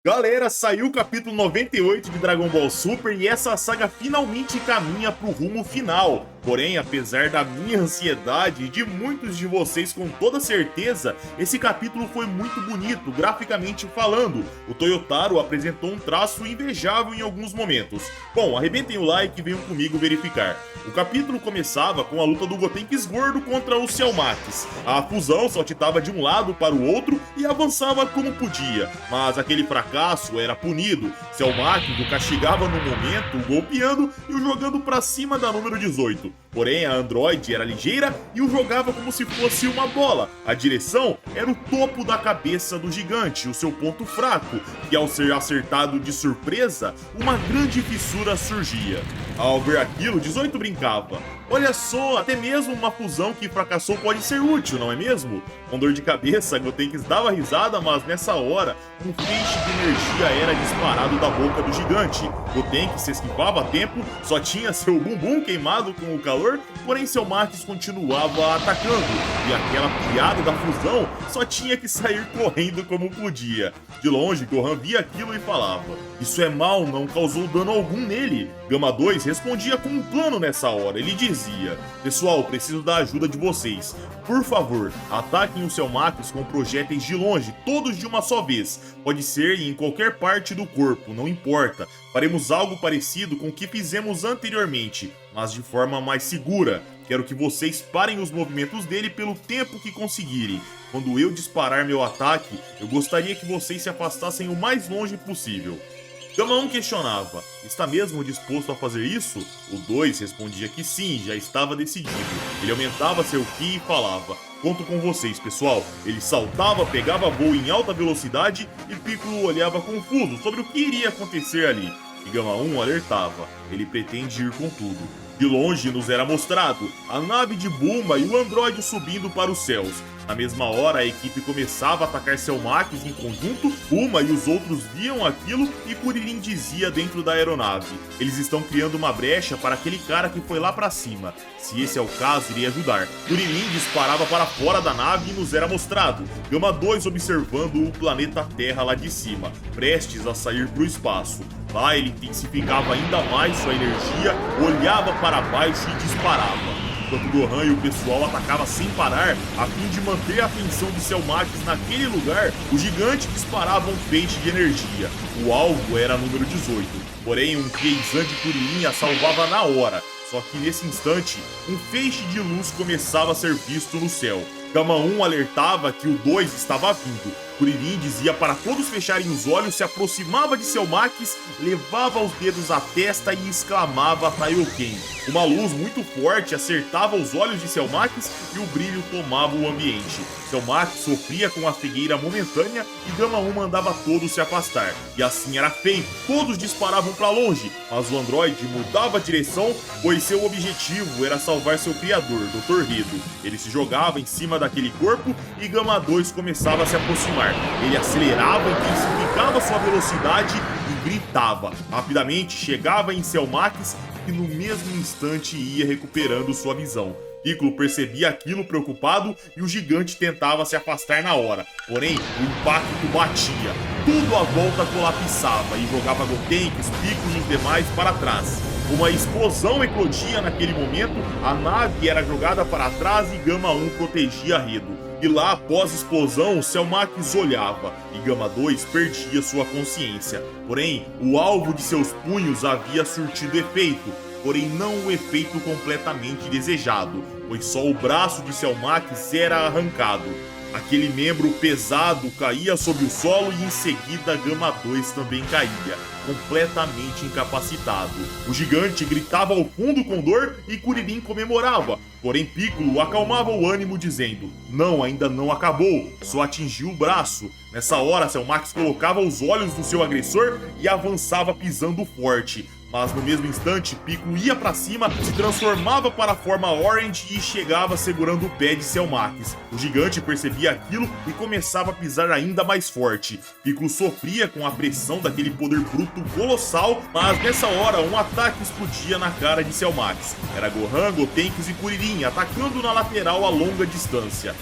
Galera, saiu o capítulo 98 de Dragon Ball Super e essa saga finalmente caminha pro rumo final. Porém, apesar da minha ansiedade e de muitos de vocês com toda certeza, esse capítulo foi muito bonito, graficamente falando. O Toyotaro apresentou um traço invejável em alguns momentos. Bom, arrebentem o like e venham comigo verificar. O capítulo começava com a luta do Gotenks gordo contra o Cell Max. A fusão saltitava de um lado para o outro e avançava como podia, mas aquele fracasso era punido. Cell Max o castigava no momento, o golpeando e o jogando para cima da número 18. Porém, a Android era ligeira e o jogava como se fosse uma bola. A direção era o topo da cabeça do gigante, o seu ponto fraco, e ao ser acertado de surpresa, uma grande fissura surgia. Ao ver aquilo, 18 brincava. Olha só, até mesmo uma fusão que fracassou pode ser útil, não é mesmo? Com dor de cabeça, Gotenks dava risada, mas nessa hora, um feixe de energia era disparado da boca do gigante. Gotenks se esquivava a tempo, só tinha seu bumbum queimado com o calor, porém seu Max continuava atacando, e aquela piada da fusão só tinha que sair correndo como podia. De longe, Gohan via aquilo e falava: "Isso é mal, não causou dano algum nele." Gama 2 respondia com um plano nessa hora, ele dizia: "Pessoal, preciso da ajuda de vocês. Por favor, ataquem o Cell Max com projéteis de longe, todos de uma só vez. Pode ser em qualquer parte do corpo, não importa. Faremos algo parecido com o que fizemos anteriormente, mas de forma mais segura. Quero que vocês parem os movimentos dele pelo tempo que conseguirem. Quando eu disparar meu ataque, eu gostaria que vocês se afastassem o mais longe possível." Gama 1 questionava: "Está mesmo disposto a fazer isso?" O 2 respondia que sim, já estava decidido. Ele aumentava seu ki e falava: "Conto com vocês, pessoal." Ele saltava, pegava voo em alta velocidade e Piccolo olhava confuso sobre o que iria acontecer ali. E Gama 1 alertava: "Ele pretende ir com tudo." De longe nos era mostrado a nave de Bulma e o androide subindo para os céus. Na mesma hora, a equipe começava a atacar Cell Max em conjunto. Bulma e os outros viam aquilo e Kuririn dizia dentro da aeronave: "Eles estão criando uma brecha para aquele cara que foi lá para cima. Se esse é o caso, iria ajudar." Kuririn disparava para fora da nave e nos era mostrado Gama 2 observando o planeta Terra lá de cima, prestes a sair para o espaço. Lá ele intensificava ainda mais sua energia, olhava para baixo e disparava. Enquanto Gohan e o pessoal atacavam sem parar, a fim de manter a atenção de Cell Max naquele lugar, o gigante disparava um feixe de energia. O alvo era número 18, porém um Keisan de Kuririn a salvava na hora. Só que nesse instante, um feixe de luz começava a ser visto no céu. Gama 1 alertava que o 2 estava vindo. Kuririn dizia para todos fecharem os olhos, se aproximava de Cell Max, levava os dedos à testa e exclamava Taioken. Uma luz muito forte acertava os olhos de Cell Max e o brilho tomava o ambiente. Cell Max sofria com a cegueira momentânea e Gama 1 mandava todos se afastar. E assim era feito, todos disparavam para longe, mas o androide mudava a direção, pois seu objetivo era salvar seu criador, Dr. Hedo. Ele se jogava em cima daquele corpo e Gama 2 começava a se aproximar. Ele acelerava, intensificava sua velocidade e gritava. Rapidamente chegava em Cell Max e no mesmo instante ia recuperando sua visão. Piccolo percebia aquilo preocupado e o gigante tentava se afastar na hora. Porém, o impacto batia. Tudo à volta colapsava e jogava Gotenks, Piccolo e os demais para trás. Uma explosão eclodia naquele momento, a nave era jogada para trás e Gama 1 protegia Hedo. E lá, após a explosão, Cell Max olhava e Gama 2 perdia sua consciência. Porém, o alvo de seus punhos havia surtido efeito, porém não o efeito completamente desejado, pois só o braço de Cell Max era arrancado. Aquele membro pesado caía sobre o solo e em seguida Gama 2 também caía, completamente incapacitado. O gigante gritava ao fundo com dor e Kuririn comemorava, porém Piccolo acalmava o ânimo dizendo: "Não, ainda não acabou, só atingiu o braço." Nessa hora, Cell Max colocava os olhos no seu agressor e avançava pisando forte. Mas no mesmo instante, Piccolo ia pra cima, se transformava para a forma Orange e chegava segurando o pé de Cell Max. O gigante percebia aquilo e começava a pisar ainda mais forte. Piccolo sofria com a pressão daquele poder bruto colossal, mas nessa hora um ataque explodia na cara de Cell Max. Era Gohan, Gotenks e Kuririn atacando na lateral a longa distância.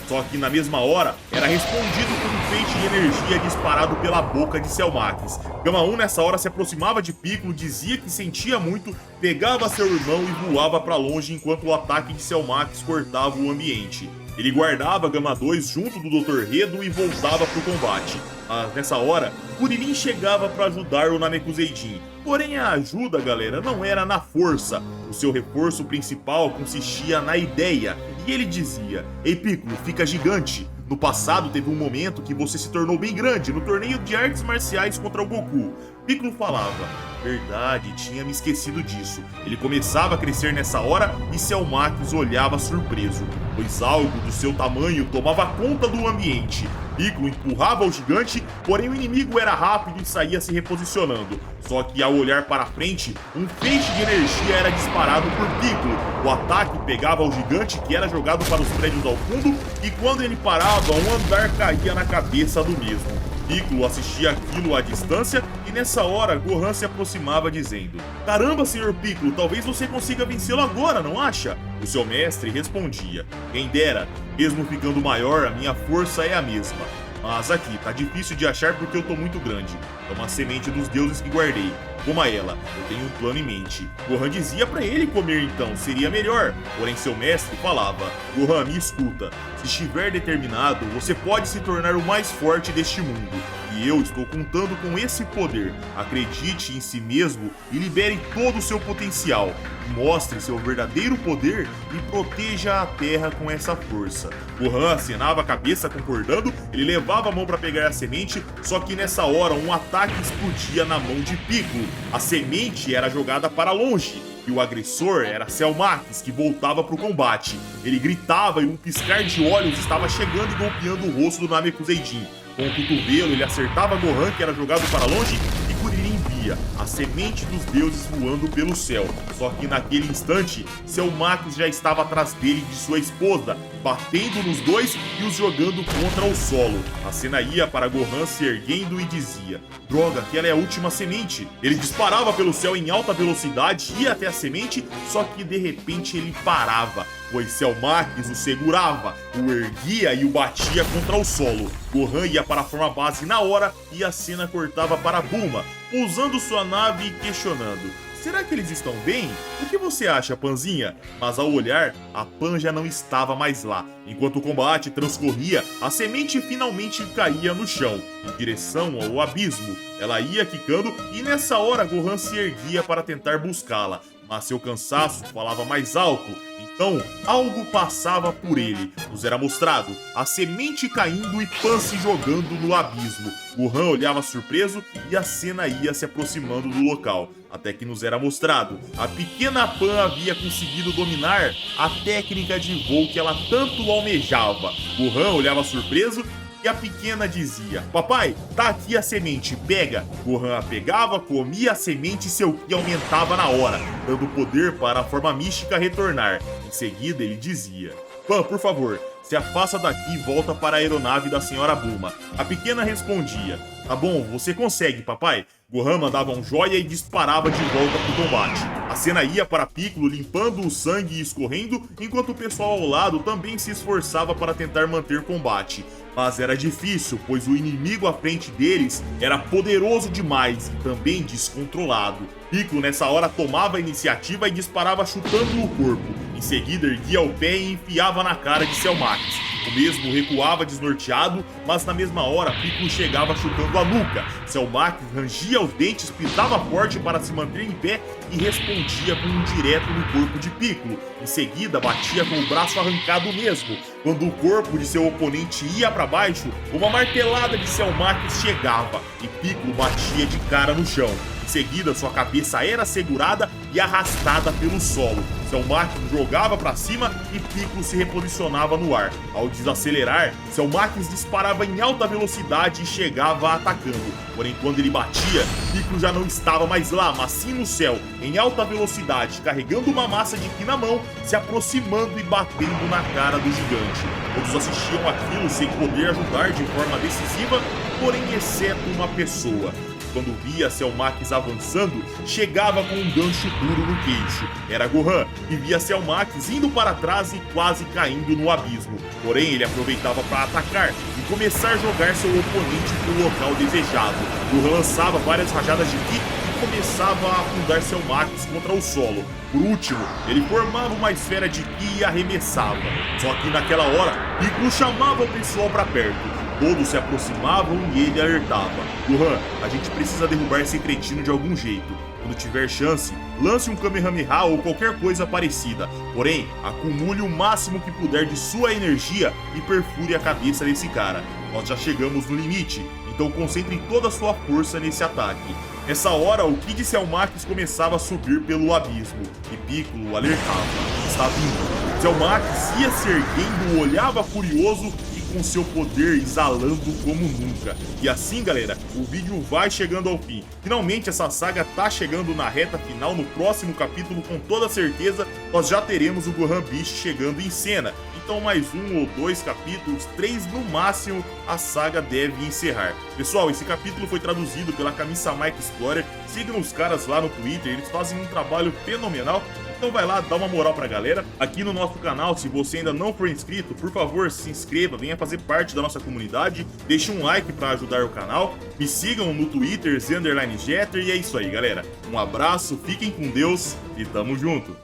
Só que na mesma hora, era respondido por um feixe de energia disparado pela boca de Cellmax. Gama 1 nessa hora se aproximava de Piccolo, dizia que sentia muito, pegava seu irmão e voava para longe enquanto o ataque de Cellmax cortava o ambiente. Ele guardava Gama 2 junto do Dr. Redo e voltava pro combate. Mas nessa hora, Kuririn chegava para ajudar o Namekuseidin. Porém a ajuda, galera, não era na força. O seu reforço principal consistia na ideia. E ele dizia: "Ei Piccolo, fica gigante. No passado teve um momento que você se tornou bem grande no torneio de artes marciais contra o Goku." Piccolo falava: "Verdade, tinha me esquecido disso." Ele começava a crescer nessa hora e Cellmax olhava surpreso, pois algo do seu tamanho tomava conta do ambiente. Piccolo empurrava o gigante, porém o inimigo era rápido e saía se reposicionando. Só que ao olhar para frente, um feixe de energia era disparado por Piccolo. O ataque pegava o gigante, que era jogado para os prédios ao fundo, e quando ele parava, um andar caía na cabeça do mesmo. Piccolo assistia aquilo à distância e nessa hora Gohan se aproximava dizendo: "Caramba, Sr. Piccolo, talvez você consiga vencê-lo agora, não acha?" O seu mestre respondia: "Quem dera, mesmo ficando maior, a minha força é a mesma. Mas aqui, tá difícil de achar porque eu tô muito grande. É uma semente dos deuses que guardei. Coma ela, eu tenho um plano em mente." Gohan dizia pra ele comer então, seria melhor. Porém seu mestre falava: "Gohan, me escuta. Se estiver determinado, você pode se tornar o mais forte deste mundo. E eu estou contando com esse poder. Acredite em si mesmo e libere todo o seu potencial. Mostre seu verdadeiro poder e proteja a Terra com essa força." Gohan acenava a cabeça concordando, ele levava a mão para pegar a semente, só que nessa hora um ataque explodia na mão de Piccolo. A semente era jogada para longe. E o agressor era Cellmax, que voltava para o combate. Ele gritava e um piscar de olhos estava chegando e golpeando o rosto do Namekuseidin. Com o cotovelo ele acertava Gohan, que era jogado para longe, e Kuririn via a semente dos deuses voando pelo céu. Só que naquele instante, Cellmax já estava atrás dele e de sua esposa, batendo nos dois e os jogando contra o solo. A cena ia para Gohan se erguendo e dizia: "Droga, aquela é a última semente." Ele disparava pelo céu em alta velocidade, ia até a semente, só que de repente ele parava, pois Cellmax o segurava, o erguia e o batia contra o solo. Gohan ia para a forma base na hora e a cena cortava para Bulma, pousando sua nave e questionando: "Será que eles estão bem? O que você acha, Panzinha?" Mas ao olhar, a Pan já não estava mais lá. Enquanto o combate transcorria, a semente finalmente caía no chão, em direção ao abismo. Ela ia quicando e nessa hora Gohan se erguia para tentar buscá-la, mas seu cansaço falava mais alto. Então, algo passava por ele. Nos era mostrado a semente caindo e Pan se jogando no abismo. Gohan olhava surpreso e a cena ia se aproximando do local. Até que nos era mostrado, a pequena Pan havia conseguido dominar a técnica de voo que ela tanto almejava. Gohan olhava surpreso e a pequena dizia: "Papai, tá aqui a semente, pega." Gohan a pegava, comia a semente e seu ki aumentava na hora, dando poder para a forma mística retornar. Em seguida ele dizia: "Pan, por favor, se afasta daqui e volta para a aeronave da senhora Bulma." A pequena respondia: "Tá bom, você consegue, papai." Gohan mandava um joia e disparava de volta pro combate. A cena ia para Piccolo limpando o sangue e escorrendo, enquanto o pessoal ao lado também se esforçava para tentar manter combate. Mas era difícil, pois o inimigo à frente deles era poderoso demais e também descontrolado. Piccolo nessa hora tomava a iniciativa e disparava chutando o corpo. Em seguida erguia o pé e enfiava na cara de Cellmax. O mesmo recuava desnorteado, mas na mesma hora Piccolo chegava chutando a nuca. Cellmax rangia os dentes, pisava forte para se manter em pé e respondia com um direto no corpo de Piccolo. Em seguida batia com o braço arrancado mesmo. Quando o corpo de seu oponente ia para baixo, uma martelada de Cellmax chegava e Piccolo batia de cara no chão. Em seguida, sua cabeça era segurada e arrastada pelo solo. Cellmax jogava para cima e Piccolo se reposicionava no ar. Ao desacelerar, Cellmax disparava em alta velocidade e chegava atacando. Porém, quando ele batia, Piccolo já não estava mais lá, mas sim no céu, em alta velocidade, carregando uma massa de ki na mão, se aproximando e batendo na cara do gigante. Todos assistiam aquilo sem poder ajudar de forma decisiva, porém exceto uma pessoa: quando via Cell Max avançando, chegava com um gancho duro no queixo. Era Gohan, que via Cell Max indo para trás e quase caindo no abismo. Porém, ele aproveitava para atacar e começar a jogar seu oponente para o local desejado. Gohan lançava várias rajadas de ki e começava a afundar Cell Max contra o solo. Por último, ele formava uma esfera de ki e arremessava. Só que naquela hora, Piccolo chamava o pessoal para perto. Todos se aproximavam e ele alertava: Gohan, a gente precisa derrubar esse cretino de algum jeito. Quando tiver chance, lance um Kamehameha ou qualquer coisa parecida. Porém, acumule o máximo que puder de sua energia e perfure a cabeça desse cara. Nós já chegamos no limite, então concentre toda a sua força nesse ataque. Nessa hora, o Ki de Cell Max começava a subir pelo abismo, e Piccolo alertava: está vindo. Cell Max ia se erguendo, olhava furioso e com seu poder exalando como nunca. E assim, galera, o vídeo vai chegando ao fim. Finalmente essa saga tá chegando na reta final. No próximo capítulo, com toda certeza, nós já teremos o Gohan Beast chegando em cena. Então mais um ou dois capítulos, 3 no máximo, a saga deve encerrar. Pessoal, esse capítulo foi traduzido pela Kami-sama Explorer. Sigam os caras lá no Twitter, eles fazem um trabalho fenomenal. Então vai lá, dá uma moral pra galera. Aqui no nosso canal, se você ainda não for inscrito, por favor, se inscreva, venha fazer parte da nossa comunidade. Deixe um like pra ajudar o canal. Me sigam no Twitter, _Jeter. E é isso aí, galera. Um abraço, fiquem com Deus e tamo junto.